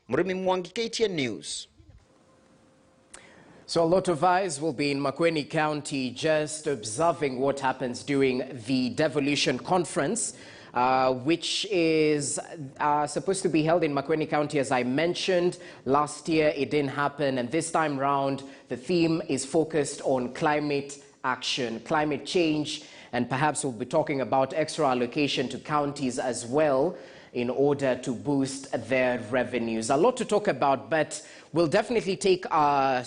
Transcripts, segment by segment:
Murimi Mwangi, KTN News. So a lot of eyes will be in Makueni County just observing what happens during the devolution conference, which is supposed to be held in Makueni County. As I mentioned, last year it didn't happen, and this time round the theme is focused on climate action, climate change, and perhaps we'll be talking about extra allocation to counties as well in order to boost their revenues. A lot to talk about, but we'll definitely take a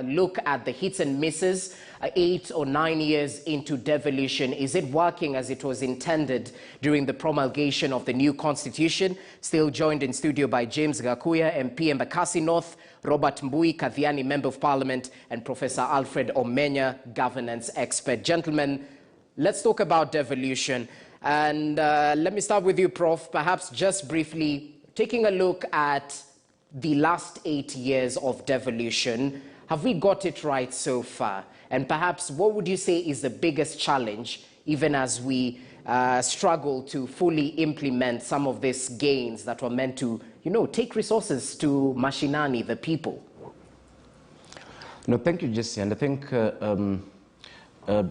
look at the hits and misses 8 or 9 years into devolution. Is it working as it was intended during the promulgation of the new constitution? Still joined in studio by James Gakuya, MP Embakasi North, Robert Mbui Kathiani, Member of Parliament, and Professor Alfred Omenya, governance expert. Gentlemen, let's talk about devolution. And let me start with you, Prof. Perhaps just briefly, taking a look at the last 8 years of devolution, have we got it right so far? And perhaps what would you say is the biggest challenge, even as we struggle to fully implement some of these gains that were meant to, take resources to mashinani, the people? No, thank you, Jesse. And I think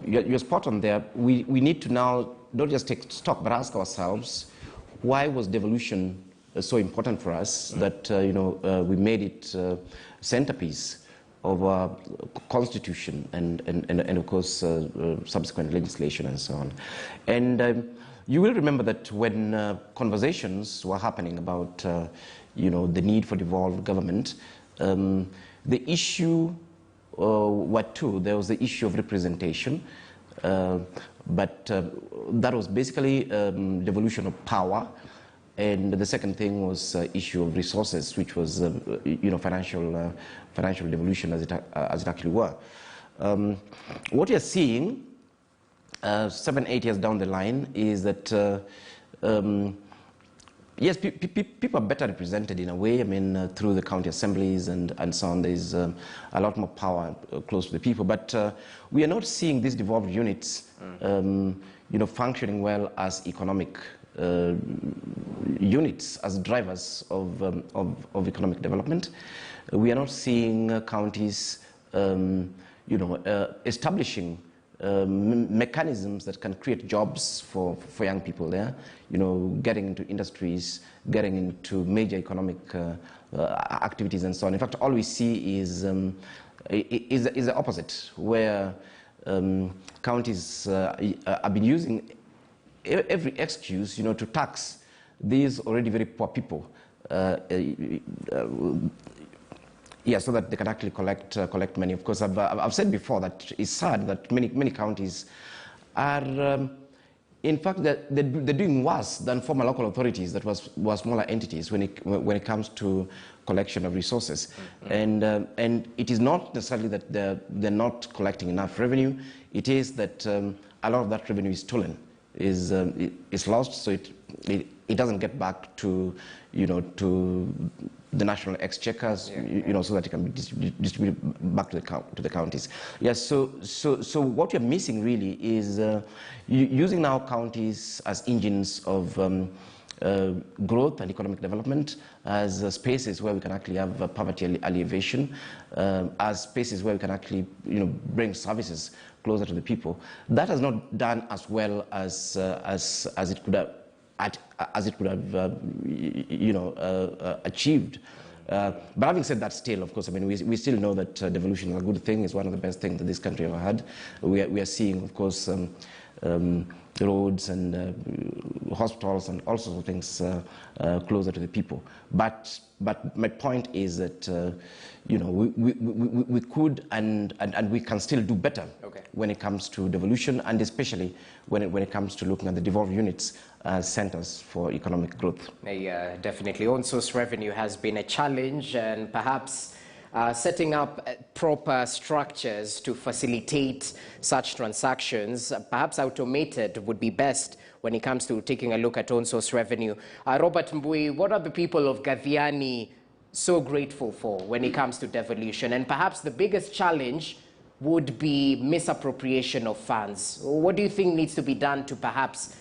you're spot on there. We need to now not just take stock, but ask ourselves, why was devolution so important for us that we made it centerpiece of our constitution and of course subsequent legislation and so on. And you will remember that when conversations were happening about the need for devolved government, the issue were two. There was the issue of representation, but that was basically devolution of power. And the second thing was issue of resources, which was financial devolution as it actually were. What you're seeing 7-8 years down the line is that yes, people are better represented in a way. I mean, through the county assemblies and so on. There's a lot more power close to the people. But we are not seeing these devolved units, functioning well as economic units, as drivers of economic development. We are not seeing counties, establishing mechanisms that can create jobs for young people there, getting into industries, getting into major economic activities and so on. In fact, all we see is the opposite, where counties have been using every excuse, to tax these already very poor people, so that they can actually collect money. Of course, I've said before that it's sad that many counties are, in fact, they're doing worse than former local authorities that were smaller entities when it comes to collection of resources. Mm-hmm. And it is not necessarily that they're not collecting enough revenue. It is that a lot of that revenue is stolen, is lost, so it doesn't get back to to the national exchequers, so that it can be distributed back to the counties. Yes. So what you're missing really is using now counties as engines of growth and economic development, as spaces where we can actually have poverty alleviation, as spaces where we can actually bring services closer to the people. That has not done as well as it could have. As it could have, achieved. But having said that, still, of course, I mean, we still know that devolution is a good thing. It's one of the best things that this country ever had. We are seeing, of course, roads and hospitals and all sorts of things closer to the people. But my point is that we could and we can still do better when it comes to devolution, and especially when it comes to looking at the devolved units as centers for economic growth. Yeah, definitely. On-source revenue has been a challenge, and perhaps setting up proper structures to facilitate such transactions, perhaps automated, would be best when it comes to taking a look at on-source revenue. Robert Mbui, what are the people of Kathiani so grateful for when it comes to devolution? And perhaps the biggest challenge would be misappropriation of funds. What do you think needs to be done to perhaps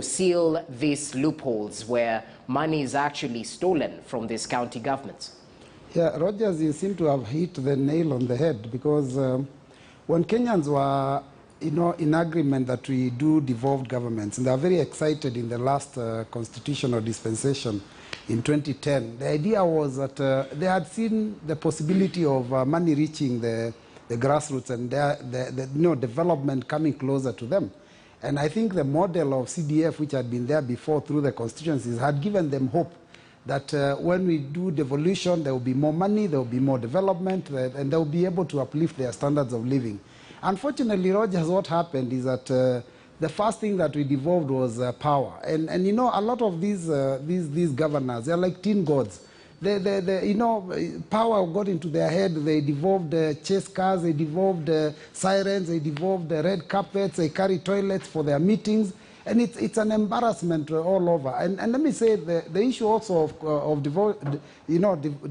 seal these loopholes where money is actually stolen from these county governments? Yeah, Rogers, you seem to have hit the nail on the head, because when Kenyans were in agreement that we do devolved governments, and they are very excited in the last constitutional dispensation in 2010, the idea was that they had seen the possibility of money reaching the grassroots and the development coming closer to them. And I think the model of CDF, which had been there before through the constituencies, had given them hope that when we do devolution, there will be more money, there will be more development, and they will be able to uplift their standards of living. Unfortunately, Rogers, what happened is that the first thing that we devolved was power. And a lot of these governors, they're like teen gods. Power got into their head. They devolved chase cars, they devolved sirens, they devolved red carpets, they carry toilets for their meetings. And it's an embarrassment all over. And let me say, the issue also of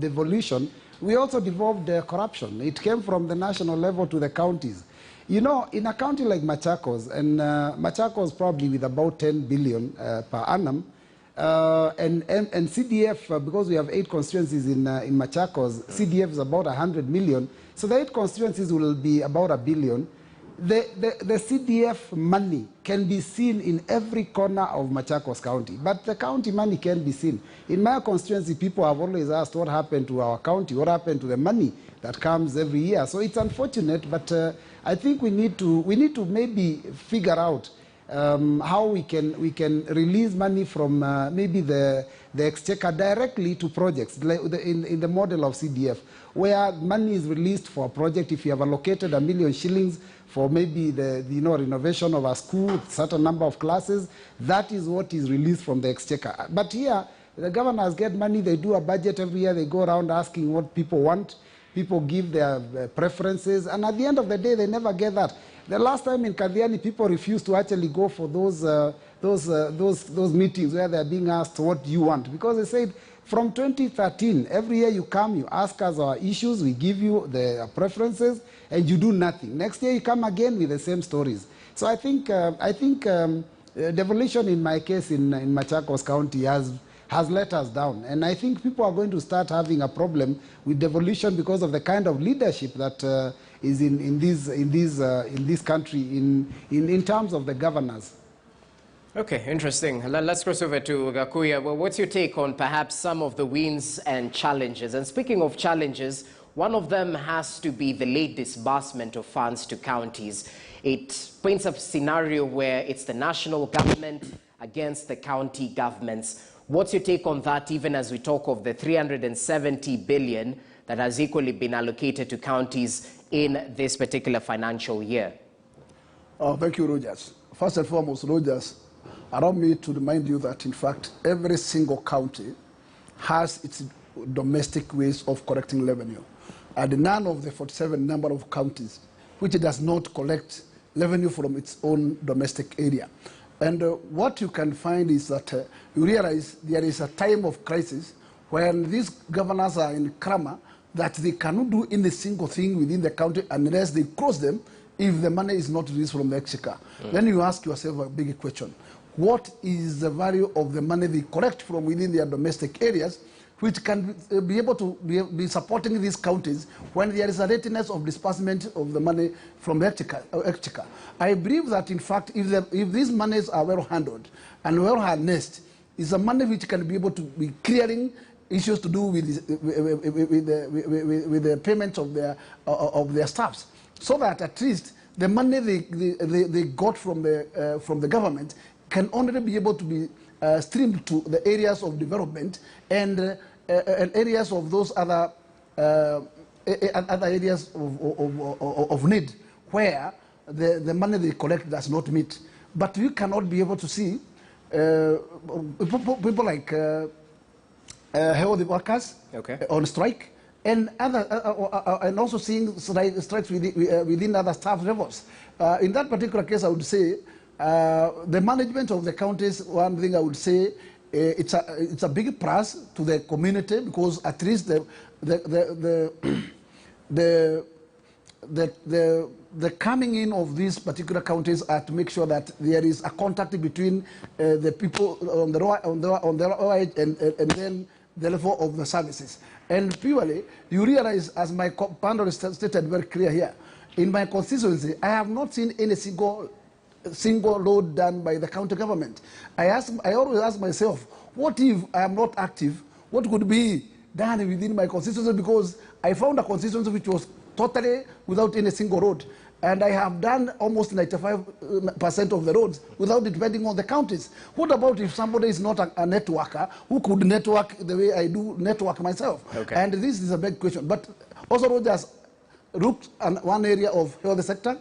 devolution, we also devolved corruption. It came from the national level to the counties. In a county like Machakos, and Machakos probably with about 10 billion per annum, and CDF, because we have 8 constituencies in Machakos, CDF is about 100 million, so the 8 constituencies will be about 1 billion. The CDF money can be seen in every corner of Machakos County, but the county money can be seen. In my constituency, people have always asked what happened to our county, what happened to the money that comes every year. So it's unfortunate, but I think we need to maybe figure out how we can release money from maybe the exchequer directly to projects in the model of CDF, where money is released for a project. If you have allocated 1 million shillings for maybe the renovation of a school, certain number of classes, that is what is released from the exchequer. But here, the governors get money, they do a budget every year, they go around asking what people want, people give their preferences, and at the end of the day, they never get that. The last time in Kadhiani, people refused to actually go for those meetings where they're being asked what do you want, because they said, from 2013, every year you come, you ask us our issues, we give you the preferences, and you do nothing. Next year you come again with the same stories. So I think devolution, in my case, in Machakos County, has let us down. And I think people are going to start having a problem with devolution because of the kind of leadership that is in this country in terms of the governors. Okay, interesting. Let's cross over to Gakuya. Well, what's your take on perhaps some of the wins and challenges? And speaking of challenges, one of them has to be the late disbursement of funds to counties. It paints a scenario where it's the national government against the county governments. What's your take on that, even as we talk of the 370 billion that has equally been allocated to counties in this particular financial year? Thank you, Rogers. First and foremost, Rogers, allow me to remind you that, in fact, every single county has its domestic ways of collecting revenue. And none of the 47 number of counties which does not collect revenue from its own domestic area. And what you can find is that you realize there is a time of crisis when these governors are in clamor that they cannot do any single thing within the county unless they close them if the money is not released from the exchequer. Then you ask yourself a big question. What is the value of the money they collect from within their domestic areas, which can be able to be supporting these counties when there is a readiness of disbursement of the money from the exchequer? I believe that, in fact, if these monies are well handled and well harnessed, it's a money which can be able to be clearing issues to do with the payment of their staffs, so that at least the money they got from the government can only be able to be streamed to the areas of development and areas of those other areas of need where the money they collect does not meet. But you cannot be able to see people like health workers on strike, and and also seeing strikes within other staff levels. In that particular case, I would say the management of the counties, one thing I would say, it's a big plus to the community, because at least the the coming in of these particular counties are to make sure that there is a contact between the people on the right and then the level of the services. And purely, you realize, as my panel stated very clear here, in my constituency, I have not seen any single road done by the county government. I always ask myself, what if I am not active? What could be done within my constituency? Because I found a constituency which was totally without any single road. And I have done almost 95% of the roads without depending on the counties. What about if somebody is not a networker who could network the way I do network myself? Okay. And this is a big question. But also Rogers looked at one area of health sector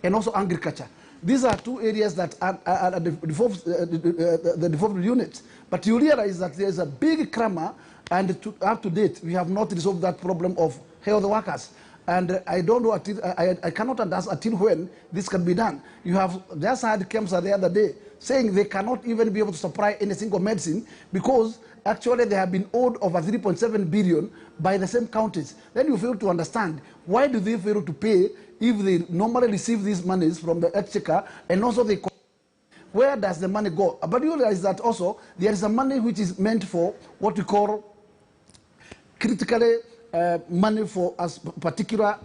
and also agriculture. These are two areas that are the devolved units. But you realize that there is a big clamor, and up to date, we have not resolved that problem of health workers. And I don't know, I cannot understand until when this can be done. You have just had KEMSA the other day saying they cannot even be able to supply any single medicine because actually they have been owed over 3.7 billion by the same counties. Then you fail to understand, why do they fail to pay if they normally receive these monies from the exchequer, and also they, where does the money go? But you realize that also there is a money which is meant for what we call critically money for a particular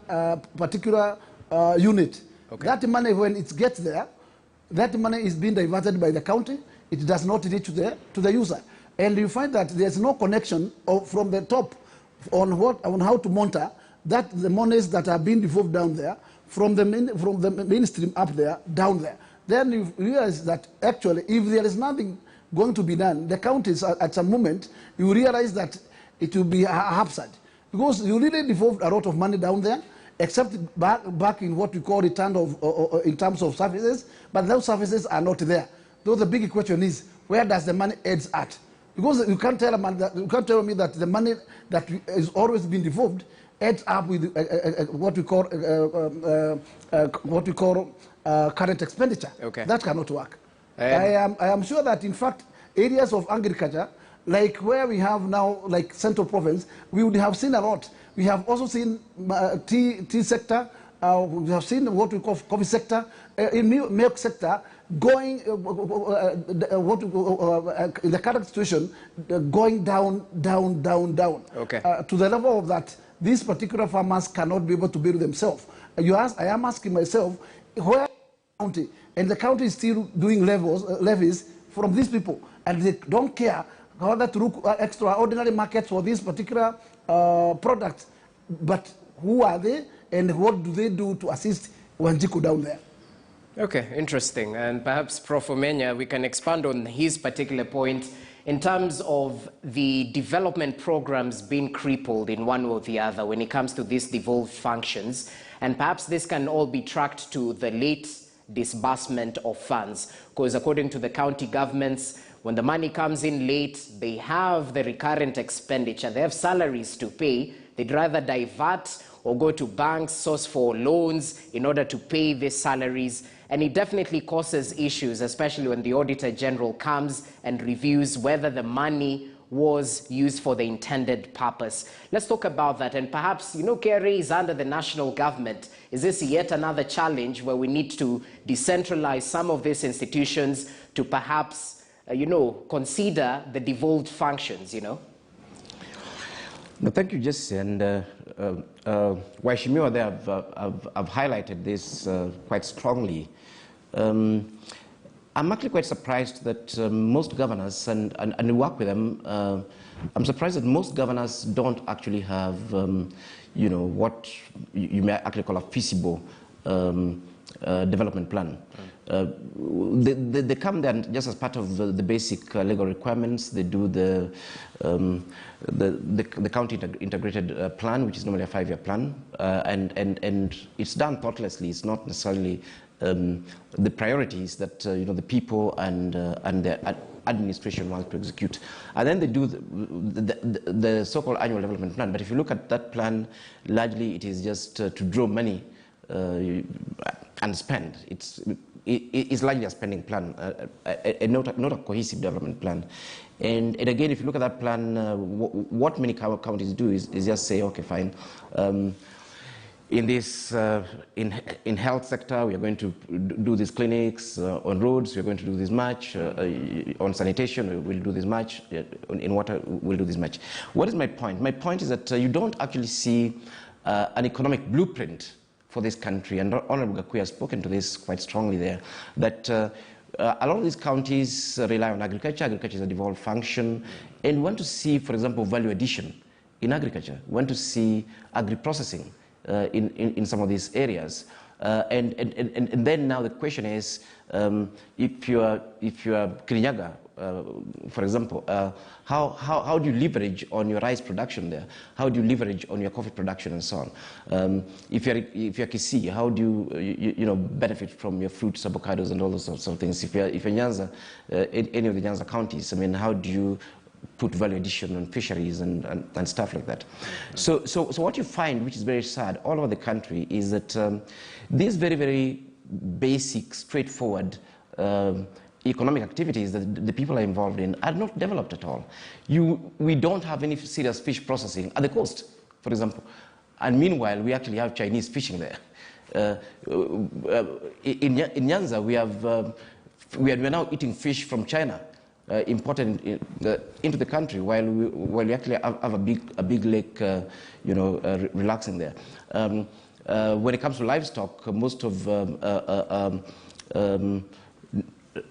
unit. Okay. That money, when it gets there, that money is being diverted by the county. It does not reach to the user, and you find that there's no connection from the top on how to monitor that the monies that are being devolved down there from the mainstream up there down there. Then you realize that actually, if there is nothing going to be done, the counties at some moment you realize that it will be haphazard. Because you really devolved a lot of money down there, except back in what we call return in terms of services, but those services are not there. So the big question is, where does the money ends at? Because you can't tell me that the money that is always been devolved ends up with what we call current expenditure. Okay. That cannot work. I am sure that in fact areas of agriculture, like where we have now, like Central Province, we would have seen a lot. We have also seen tea sector, we have seen what we call coffee sector, in milk sector, going, in the current situation, going down. Okay. To the level of that, these particular farmers cannot be able to build themselves. I am asking myself, where county, and the county is still doing levies from these people, and they don't care whether to look extraordinary markets for these particular products, but who are they and what do they do to assist Wanjiku down there? Okay, interesting. And perhaps Prof. Omenya, we can expand on his particular point in terms of the development programs being crippled in one way or the other when it comes to these devolved functions. And perhaps this can all be tracked to the late disbursement of funds, because according to the county governments, when the money comes in late, they have the recurrent expenditure, they have salaries to pay. They'd rather divert or go to banks, source for loans in order to pay these salaries. And it definitely causes issues, especially when the Auditor General comes and reviews whether the money was used for the intended purpose. Let's talk about that. And perhaps, KRA is under the national government. Is this yet another challenge where we need to decentralize some of these institutions to perhaps consider the devolved functions, No, thank you, Jesse. And Waishimiwa there have highlighted this quite strongly. I'm actually quite surprised that most governors, and we work with them, I'm surprised that most governors don't actually have, what you may actually call a feasible development plan. They come there just as part of the basic legal requirements. They do the county integrated plan, which is normally a 5-year plan, and it's done thoughtlessly. It's not necessarily the priorities that the people and the administration wants to execute. And then they do the so-called annual development plan. But if you look at that plan, largely it is just to draw money and spend. It's largely a spending plan, not a cohesive development plan. And again, if you look at that plan, what many counties do is just say, okay, fine. in this in health sector, we are going to do these clinics on roads. We are going to do this much on sanitation. We'll do this much in water. We'll do this much. What is my point? My point is that you don't actually see an economic blueprint for this country. And Honorable Gakuya has spoken to this quite strongly there. That a lot of these counties rely on agriculture. Agriculture is a devolved function, and we want to see, for example, value addition in agriculture. We want to see agri-processing in some of these areas, and then now the question is, if you are Kirinyaga, for example, how do you leverage on your rice production there? How do you leverage on your coffee production and so on? If you're Kisii, how do you benefit from your fruits, avocados, and all those sorts of things? If you're Nyanza, any of the Nyanza counties, I mean, how do you put value addition on fisheries and stuff like that? So what you find, which is very sad all over the country, is that these very, very basic, straightforward economic activities that the people are involved in are not developed at all. We don't have any serious fish processing at the coast, for example. And meanwhile, we actually have Chinese fishing there. In Nyanza, we are now eating fish from China, imported into the country, while we actually have a big lake, relaxing there. When it comes to livestock, most of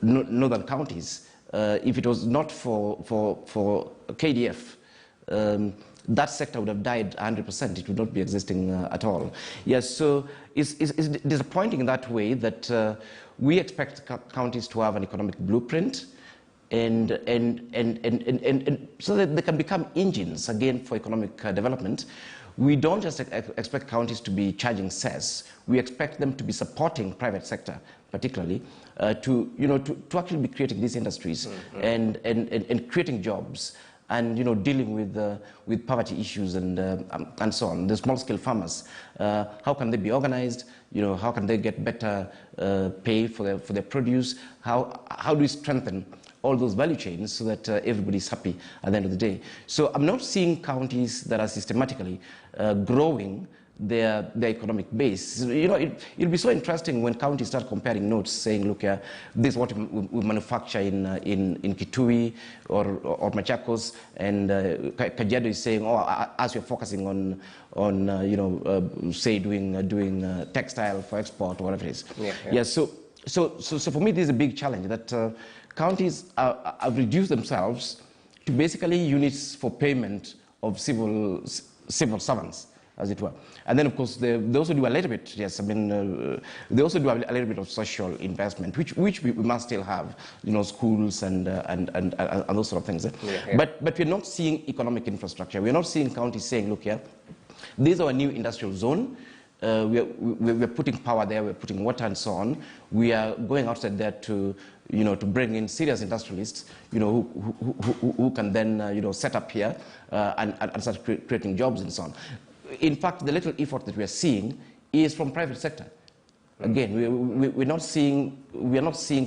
northern counties, if it was not for KDF, that sector would have died 100%. It would not be existing at all. Yes, so it's disappointing in that way that we expect counties to have an economic blueprint, and so that they can become engines again for economic development. We don't just expect counties to be charging cess. We expect them to be supporting private sector, particularly, to actually be creating these industries and creating jobs, and dealing with poverty issues and so on. The small-scale farmers, how can they be organized? How can they get better pay for their produce? How do we strengthen all those value chains so that everybody's happy at the end of the day? So I'm not seeing counties that are systematically growing their economic base. It'll be so interesting when counties start comparing notes, saying, look, this is what we manufacture in Kitui or Machakos, and Kajiado is saying, as you're focusing on say doing textile for export or whatever it is. So for me, this is a big challenge that counties have reduced themselves to basically units for payment of civil servants, as it were. And then, of course, they also do a little bit, yes, I mean, they also do a little bit of social investment, which we must still have, schools and those sort of things. But we're not seeing economic infrastructure. We're not seeing counties saying, look here, this is our new industrial zone. We're putting power there, we're putting water and so on. We are going outside there to bring in serious industrialists, who can then, set up here and start creating jobs and so on. In fact, the little effort that we are seeing is from private sector. Again, we're not seeing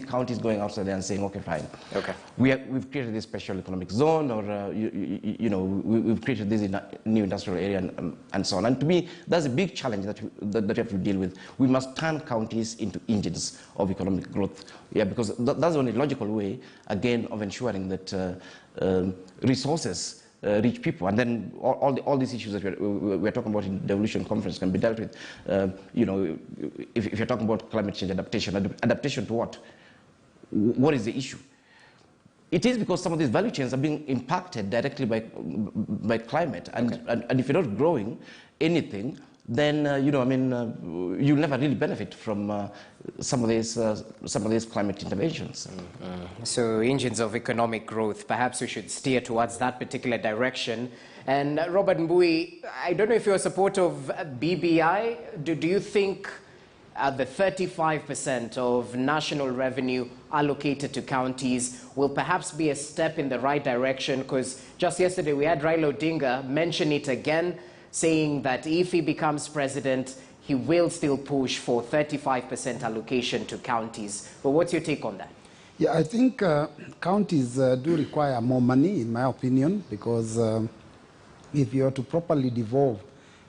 counties going outside there and saying, okay, fine. Okay. We've created this special economic zone, or we've created this new industrial area and so on. And to me, that's a big challenge that we have to deal with. We must turn counties into engines of economic growth. Yeah, because that's the only logical way, again, of ensuring that resources reach people, and then all these issues that we're talking about in the devolution conference can be dealt with. If you're talking about climate change adaptation to what? What is the issue? It is because some of these value chains are being impacted directly by climate, and if you're not growing anything, then you'll never really benefit from some of these climate interventions. So engines of economic growth, perhaps we should steer towards that particular direction. And Robert Mbui, I don't know if you're a supporter of BBI. Do you think the 35% of national revenue allocated to counties will perhaps be a step in the right direction? Because just yesterday we had Raila Odinga mention it again, saying that if he becomes president, he will still push for 35% allocation to counties. But what's your take on that? Yeah, I think counties do require more money, in my opinion, because if you are to properly devolve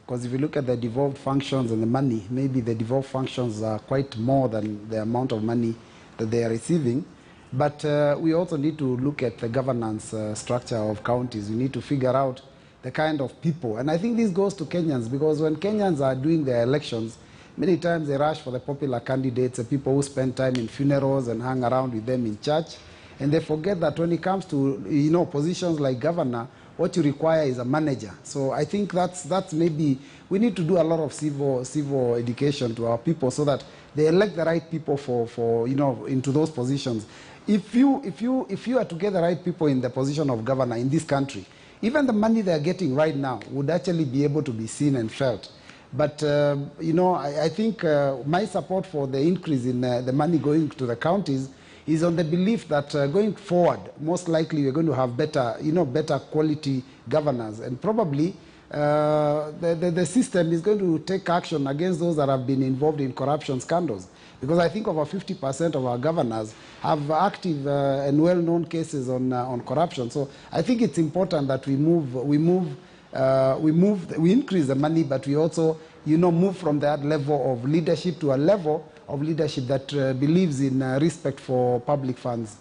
Because if you look at the devolved functions and the money, maybe the devolved functions are quite more than the amount of money that they are receiving. But we also need to look at the governance structure of counties. We need to figure out the kind of people. And I think this goes to Kenyans, because when Kenyans are doing their elections, many times they rush for the popular candidates, the people who spend time in funerals and hang around with them in church. And they forget that when it comes to, you know, positions like governor, what you require is a manager. So I think that's maybe, we need to do a lot of civil education to our people so that they elect the right people for you know, into those positions. If you are to get the right people in the position of governor in this country, even the money they're getting right now would actually be able to be seen and felt. But, you know, I think my support for the increase in the money going to the counties is on the belief that going forward, most likely we're going to have better, you know, better quality governors. And probably the system is going to take action against those that have been involved in corruption scandals. Because I think over 50% of our governors have active and well-known cases on corruption. So I think it's important that we increase the money, but we also, you know, move from that level of leadership to a level of leadership that believes in respect for public funds.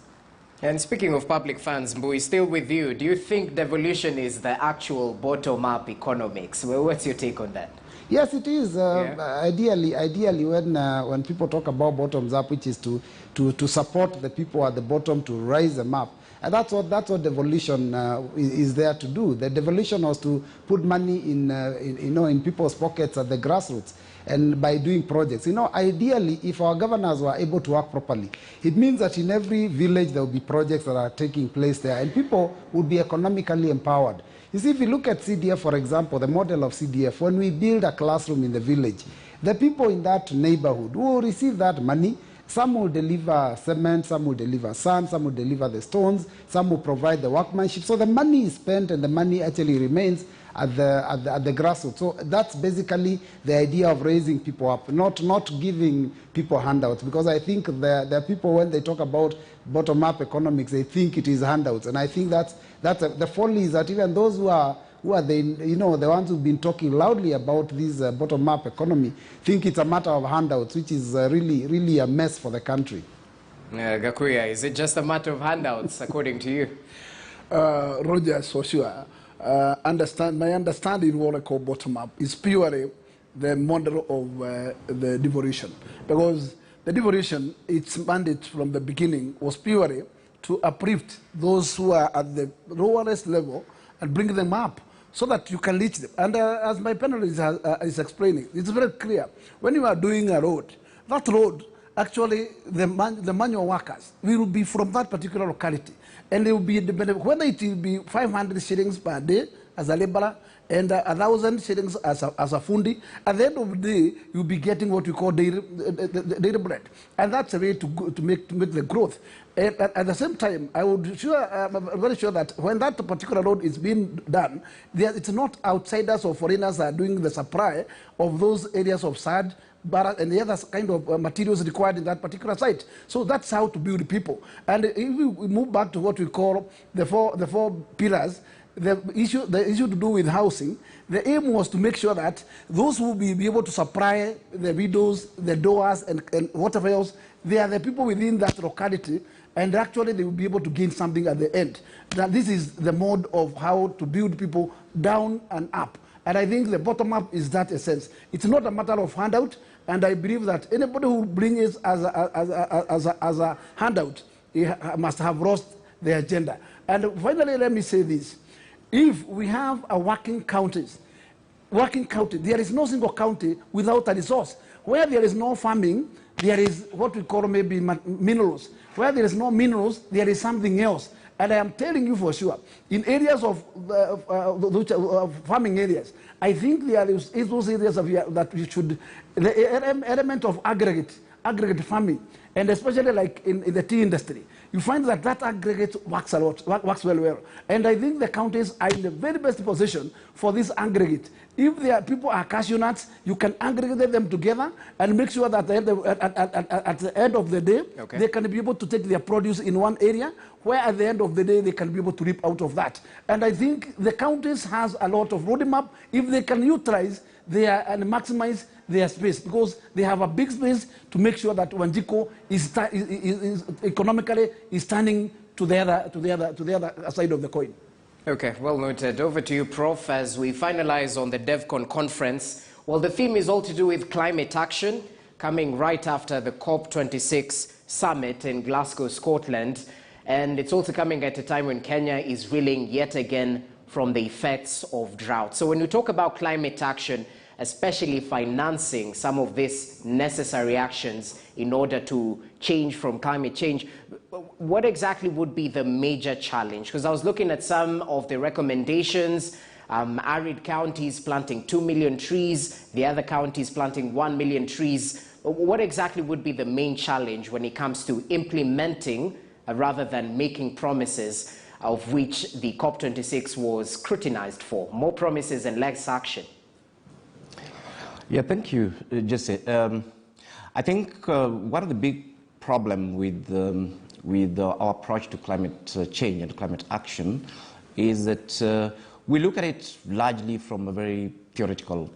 And speaking of public funds, Mbui, still with you, do you think devolution is the actual bottom-up economics? Well, what's your take on that? Yes, it is. Ideally, when people talk about bottoms up, which is to support the people at the bottom, to rise them up, and that's what devolution is there to do. The devolution was to put money in people's pockets at the grassroots, and by doing projects. You know, ideally, if our governors were able to work properly, it means that in every village there will be projects that are taking place there, and people would be economically empowered. You see, if you look at CDF, for example, the model of CDF, when we build a classroom in the village, the people in that neighborhood will receive that money. Some will deliver cement, some will deliver sand, some will deliver the stones, some will provide the workmanship. So the money is spent and the money actually remains at the grassroots. So that's basically the idea of raising people up, not giving people handouts. Because I think there are people, when they talk about bottom-up economics, they think it is handouts. And I think the folly is that even those who are the ones who've been talking loudly about this bottom-up economy think it's a matter of handouts, which is really a mess for the country. Gakuya, is it just a matter of handouts, according to you? Rogers, for sure. My understanding what I call bottom-up is purely the model of the devolution. Because the devolution, its mandate from the beginning was purely to uplift those who are at the lowest level and bring them up so that you can reach them. And as my panelist is explaining, it's very clear. When you are doing a road, that road, actually, the manual workers will be from that particular locality. And they will be independent, whether it will be 500 shillings per day as a laborer and 1,000 shillings as a fundi. At the end of the day, you'll be getting what we call daily bread. And that's a way to make the growth. And at the same time, I'm very sure that when that particular road is being done, it's not outsiders or foreigners that are doing the supply of those areas of sand, and the other kind of materials required in that particular site. So that's how to build people. And if we move back to what we call the four pillars, the issue to do with housing, the aim was to make sure that those who will be able to supply the windows, the doors, and whatever else, they are the people within that locality, and actually they will be able to gain something at the end. That this is the mode of how to build people down and up. And I think the bottom up is that essence. It's not a matter of handout, and I believe that anybody who brings it as a handout must have lost the agenda. And finally, let me say this. If we have a working county, there is no single county without a resource. Where there is no farming, there is what we call maybe minerals. Where there is no minerals, there is something else. And I am telling you for sure, in areas of farming areas, I think there is those areas that we should, the element of aggregate farming, and especially like in the tea industry, you find that aggregate works a lot, works well. And I think the counties are in the very best position for this aggregate. If there people are cashew nuts, you can aggregate them together and make sure that at the end of the day, they can be able to take their produce in one area, where at the end of the day they can be able to reap out of that. And I think the counties has a lot of roadmap if they can utilize their and maximize their space, because they have a big space to make sure that Wanjiko is economically is turning to the other side of the coin. Okay, well noted. Over to you, Prof, as we finalize on the DevCon conference. Well, the theme is all to do with climate action, coming right after the COP26 summit in Glasgow, Scotland. And it's also coming at a time when Kenya is reeling yet again from the effects of drought. So when we talk about climate action, especially financing some of these necessary actions in order to change from climate change, what exactly would be the major challenge? Because I was looking at some of the recommendations, arid counties planting 2 million trees, the other counties planting 1 million trees. What exactly would be the main challenge when it comes to implementing rather than making promises, of which the COP26 was scrutinized for? More promises and less action. Yeah, thank you, Jesse. I think one of the big problem with our approach to climate change and climate action is that we look at it largely from a very theoretical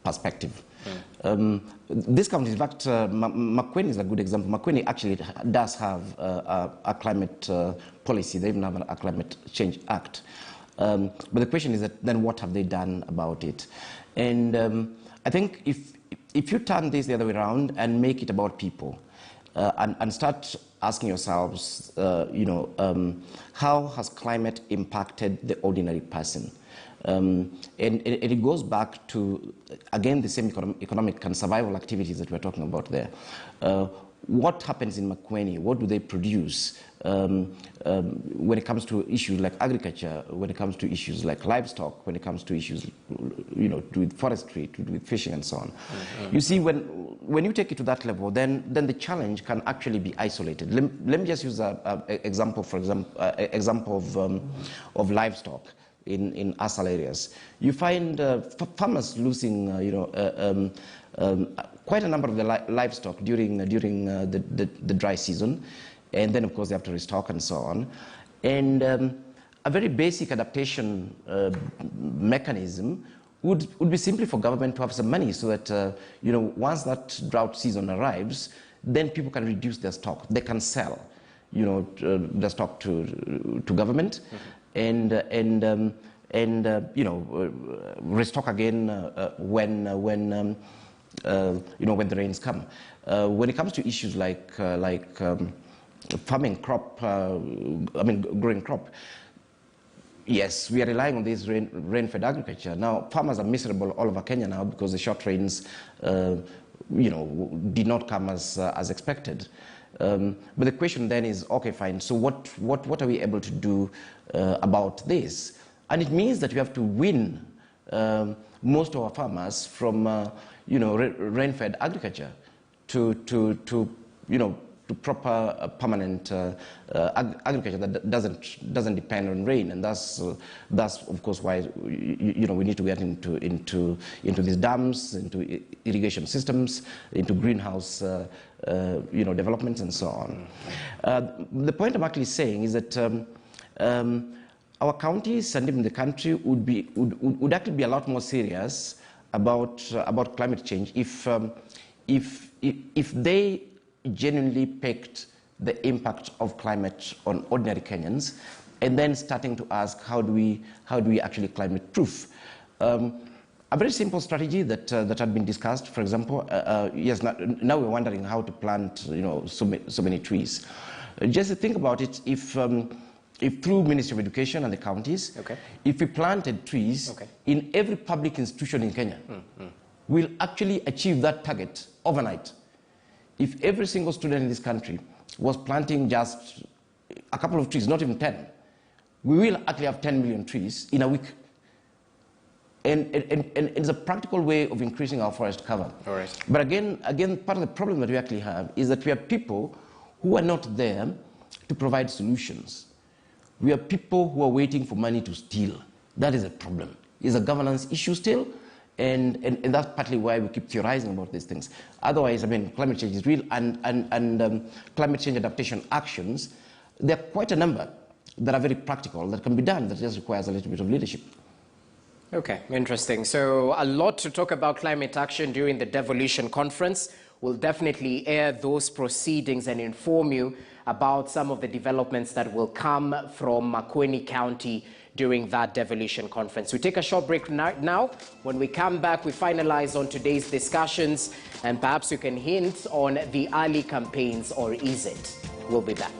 perspective. This county, in fact, Makueni is a good example. Makueni actually does have a climate policy. They even have a climate change act. But the question is that then what have they done about it? And I think if you turn this the other way around and make it about people and start asking yourselves, how has climate impacted the ordinary person? And it goes back to, again, the same economic and survival activities that we're talking about there. What happens in Makueni? What do they produce when it comes to issues like agriculture, when it comes to issues like livestock, when it comes to issues, to do with forestry, to do with fishing and so on? You see, when you take it to that level, then the challenge can actually be isolated. Let me just use an example, of livestock. In ASAL areas, you find farmers losing, quite a number of the livestock during the dry season, and then of course they have to restock and so on. And a very basic adaptation mechanism would be simply for government to have some money so that once that drought season arrives, then people can reduce their stock. They can sell, the stock to government. And restock again when the rains come. When it comes to issues like farming crop, growing crop, yes, we are relying on this rain-fed agriculture. Now, farmers are miserable all over Kenya now because the short rains, did not come as expected. But the question then is, okay, fine, so what are we able to do about this? And it means that we have to win most of our farmers from, rain-fed agriculture to proper permanent agriculture that doesn't depend on rain, and that's of course why we need to get into these dams, into irrigation systems, into greenhouse developments and so on. The point I'm actually saying is that our counties and even the country would actually be a lot more serious about climate change if they genuinely picked the impact of climate on ordinary Kenyans, and then starting to ask how do we actually climate proof. A very simple strategy that had been discussed, for example, yes, now we're wondering how to plant so many trees. Just think about it, if through Ministry of Education and the counties, if we planted trees in every public institution in Kenya, we'll actually achieve that target overnight. If every single student in this country was planting just a couple of trees, not even 10, we will actually have 10 million trees in a week. And it's a practical way of increasing our forest cover. All right. But again, part of the problem that we actually have is that we have people who are not there to provide solutions. We have people who are waiting for money to steal. That is a problem. It's a governance issue still. And that's partly why we keep theorizing about these things. Otherwise, climate change is real, and climate change adaptation actions there are quite a number that are very practical, that can be done, that just requires a little bit of leadership. Okay, interesting. So a lot to talk about climate action during the devolution conference. We'll definitely air those proceedings and inform you about some of the developments that will come from Makueni County during that devolution conference. We take a short break now. When we come back, we finalize on today's discussions, and perhaps you can hint on the early campaigns, or is it? We'll be back.